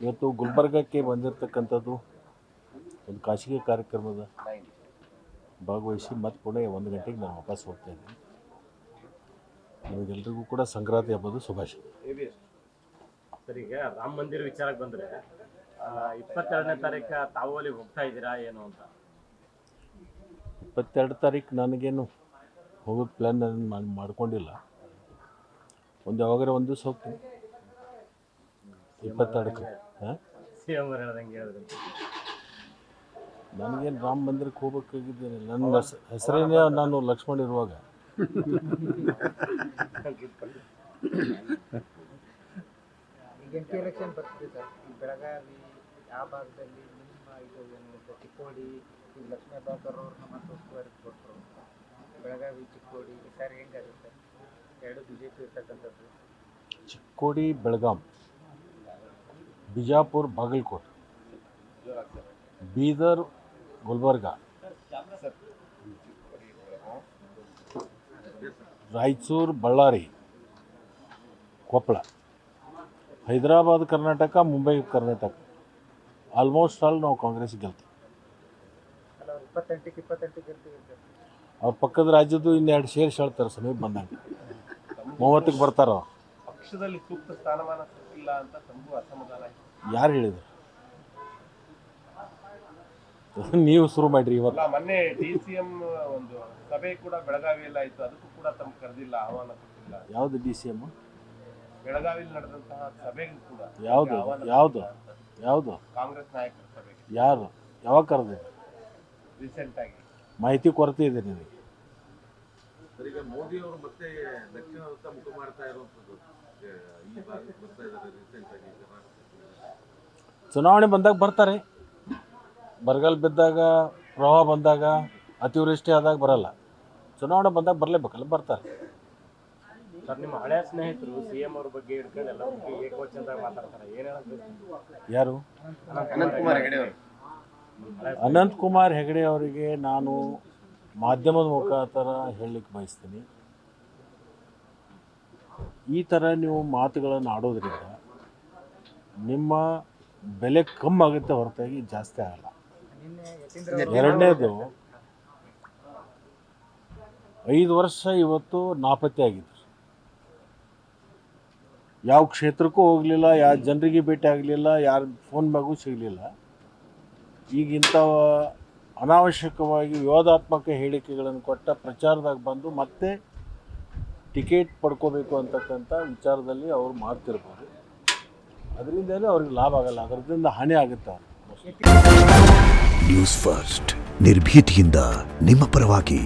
ಇವತ್ತು ಗುಲ್ಬರ್ಗಕ್ಕೆ ಬಂದಿರತಕ್ಕಂಥದ್ದು ಒಂದು ಖಾಸಗಿ ಕಾರ್ಯಕ್ರಮದ ಭಾಗವಹಿಸಿ ಮತ್ತೆ ಪುಣೆ 1 ಗಂಟೆಗೆ ನಾನು ವಾಪಸ್ ಹೋಗ್ತಾ ಇದ್ದೀನಿ. ನಿಮಗೆಲ್ರಿಗೂ ಕೂಡ ಸಂಕ್ರಾಂತಿ ಹಬ್ಬದ ಶುಭಾಶಯ. ಸರ್, ಈಗ ರಾಮ ಮಂದಿರ ವಿಚಾರಕ್ಕೆ ಬಂದರೆ 22ನೇ ತಾರೀಕು ತಾವು ಅಲ್ಲಿ ಹೋಗ್ತಾ ಇದ್ದೀರಾ ಏನು ಅಂತ? 22 ತಾರೀಕು ನನಗೇನು ಹೋಗೋದು ಪ್ಲ್ಯಾನ್ ನಾನು ಮಾಡ್ಕೊಂಡಿಲ್ಲ. ಯಾವಾಗಾರ ಒಂದು ದಿವಸ ಹೋಗ್ತೀನಿ 22ಕ್ಕೆ. ಹಾಂ, CM ಅವರು ಹೇಳ್ದಂಗೆ ಹೇಳಿದ್ರು. ನನಗೇನು ರಾಮ ಮಂದಿರಕ್ಕೆ ಹೋಗ್ಬೇಕಾಗಿದ್ದೇನೆ. ನನ್ನ ಹೆಸರೇನೇ ನಾನು ಲಕ್ಷ್ಮಣ್ ಇರುವಾಗ. ಈಗ MP ಎಲೆಕ್ಷನ್ ಬರ್ತಿದೆ ಸರ್. ಈ ಬೆಳಗಾವಿ ಆ ಭಾಗದಲ್ಲಿ ನಿಮ್ಮ ಇದು ಏನು ಚಿಕ್ಕೋಡಿ ಈ ಲಕ್ಷ್ಮೀ ಹೆಬ್ಬಾಳ್ಕರ್ ಅವ್ರನ್ನ ಮತ್ತೆ ಉಸ್ತುವಾರಿ ಕೊಟ್ಟರು. ಬೆಳಗಾವಿ ಚಿಕ್ಕೋಡಿ ಈ ಸಾರಿ ಹೆಂಗಾಗುತ್ತೆ? ಎರಡು BJP ಇರ್ತಕ್ಕಂಥದ್ದು. ಚಿಕ್ಕೋಡಿ ಬೆಳಗಾಂ, ಬಿಜಾಪುರ ಬಾಗಲಕೋಟೆ, ಬೀದರ್ ಗುಲ್ಬರ್ಗ, ರಾಯಚೂರು ಬಳ್ಳಾರಿ, ಕೊಪ್ಪಳ, ಹೈದರಾಬಾದ್ ಕರ್ನಾಟಕ, ಮುಂಬೈ ಕರ್ನಾಟಕ, ಆಲ್ಮೋಸ್ಟ್ ಆಲ್ ನಾವು ಕಾಂಗ್ರೆಸ್ ಗೆಲ್ತೀವಿ. ಅಲ್ಲ, 28ಕ್ಕೆ 28 ಗೆಲ್ತೀವಿ ಸರ್. ಅವ್ರ ಪಕ್ಕದ ರಾಜ್ಯದ್ದು ಇನ್ನೆರಡು ಸೇರಿಸಿ ಹೇಳ್ತಾರೆ ಸಮೀಪ ಬಂದಂಗೆ. 30ಕ್ಕೆ ಬರ್ತಾರ. ಪಕ್ಷದಲ್ಲಿ ಸೂಕ್ತ ಸ್ಥಾನಮಾನ ಸಿಕ್ಕಿಲ್ಲ ಅಂತ ತಮಗೂ ಅಸಮಾಧಾನ ಆಯ್ತು. ಯಾರು ಹೇಳಿದ್ರು? ನೀವು ಶುರು ಮಾಡಿರಿ ಇವತ್ತು. ಮೊನ್ನೆ DCM ಒಂದು ಸಭೆ ಕೂಡ ಬೆಳಗಾವಿಯಲ್ಲಿ ಆಯ್ತು, ಅದಕ್ಕೂ ಕೂಡ ತಮ್ಗೆ ಕರೆದಿಲ್ಲ, ಆಹ್ವಾನ ಕೊಟ್ಟಿಲ್ಲ. ಯಾವುದು DCM? ಬೆಳಗಾವಿಯಲ್ಲಿ ನಡೆದಂತಹ ಸಭೆಗೂ ಕೂಡ ಯಾವುದು ಯಾವುದು ಯಾವುದು ಕಾಂಗ್ರೆಸ್ ನಾಯಕರ ಸಭೆಗೆ ಯಾರು ಯಾವಾಗ ಕರೆದೆ? ರೀಸೆಂಟ್ ಆಗಿ ಮಾಹಿತಿ ಕೊರತೆ ಇದೆ ನಿನಗೆ. ಈಗ ಮೋದಿ ಅವರು ಮತ್ತೆ ದಕ್ಷಿಣದತ್ತ ಮುಖ ಮಾಡ್ತಾ ಇರುವಂಥದ್ದು ಈ ಭಾಗಕ್ಕೆ ಬರ್ತಾ ಇದ್ದಾರೆ ರೀಸೆಂಟ್ ಆಗಿ. ಚುನಾವಣೆ ಬಂದಾಗ ಬರ್ತಾರೆ. ಬರಗಾಲ ಬಿದ್ದಾಗ, ಪ್ರವಾಹ ಬಂದಾಗ, ಅತಿವೃಷ್ಟಿ ಆದಾಗ ಬರಲ್ಲ. ಚುನಾವಣೆ ಬಂದಾಗ ಬರಲೇಬೇಕಲ್ಲ, ಬರ್ತಾರೆ. ಸರ್, ನಿಮ್ಮ ಹಳೆಯ ಸ್ನೇಹಿತರು CM ಅವ್ರ ಬಗ್ಗೆ ಹಿಡ್ಕೊಂಡು ಎಲ್ಲ ಬಗ್ಗೆ ಏಕವಚನದಾಗ ಮಾತಾಡ್ತಾರೆ, ಏನು ಹೇಳೋದು? ಯಾರು? ಅನಂತಕುಮಾರ್ ಹೆಗಡೆ ಅವರಿಗೆ ನಾನು ಮಾಧ್ಯಮದ ಮುಖಾಂತರ ಹೇಳಲಿಕ್ಕೆ ಬಯಸ್ತೀನಿ, ಈ ಥರ ನೀವು ಮಾತುಗಳನ್ನು ಆಡೋದ್ರಿಂದ ನಿಮ್ಮ ಬೆಲೆ ಕಮ್ಮಿ ಆಗುತ್ತೆ ಹೊರತಾಗಿ ಜಾಸ್ತಿ ಆಗಲ್ಲ. ಎರಡನೇದು, 5 ವರ್ಷ ಇವತ್ತು ನಾಪತ್ತೆ ಆಗಿದ್ರು. ಯಾವ ಕ್ಷೇತ್ರಕ್ಕೂ ಹೋಗಲಿಲ್ಲ, ಯಾವ ಜನರಿಗೆ ಭೇಟಿ ಆಗಲಿಲ್ಲ, ಯಾರ ಫೋನ್ ಮ್ಯಾಗೂ ಸಿಗಲಿಲ್ಲ. ಈಗಿಂಥ ಅನಾವಶ್ಯಕವಾಗಿ ವಿವಾದಾತ್ಮಕ ಹೇಳಿಕೆಗಳನ್ನು ಕೊಟ್ಟ ಪ್ರಚಾರದಾಗ ಬಂದು ಮತ್ತೆ ಟಿಕೆಟ್ ಪಡ್ಕೋಬೇಕು ಅಂತಕ್ಕಂಥ ವಿಚಾರದಲ್ಲಿ ಅವರು ಮಾಡ್ತಿರ್ಬೋದು. ಅದರಿಂದಲೇ ಅವ್ರಿಗೆ ಲಾಭ ಆಗಲ್ಲ, ಅದರಿಂದ ಹಾನಿ ಆಗುತ್ತೆ ಅವ್ರಿಗೆ. ನ್ಯೂಸ್ ಫಸ್ಟ್, ನಿರ್ಭೀತಿಯಿಂದ ನಿಮ್ಮ ಪರವಾಗಿ.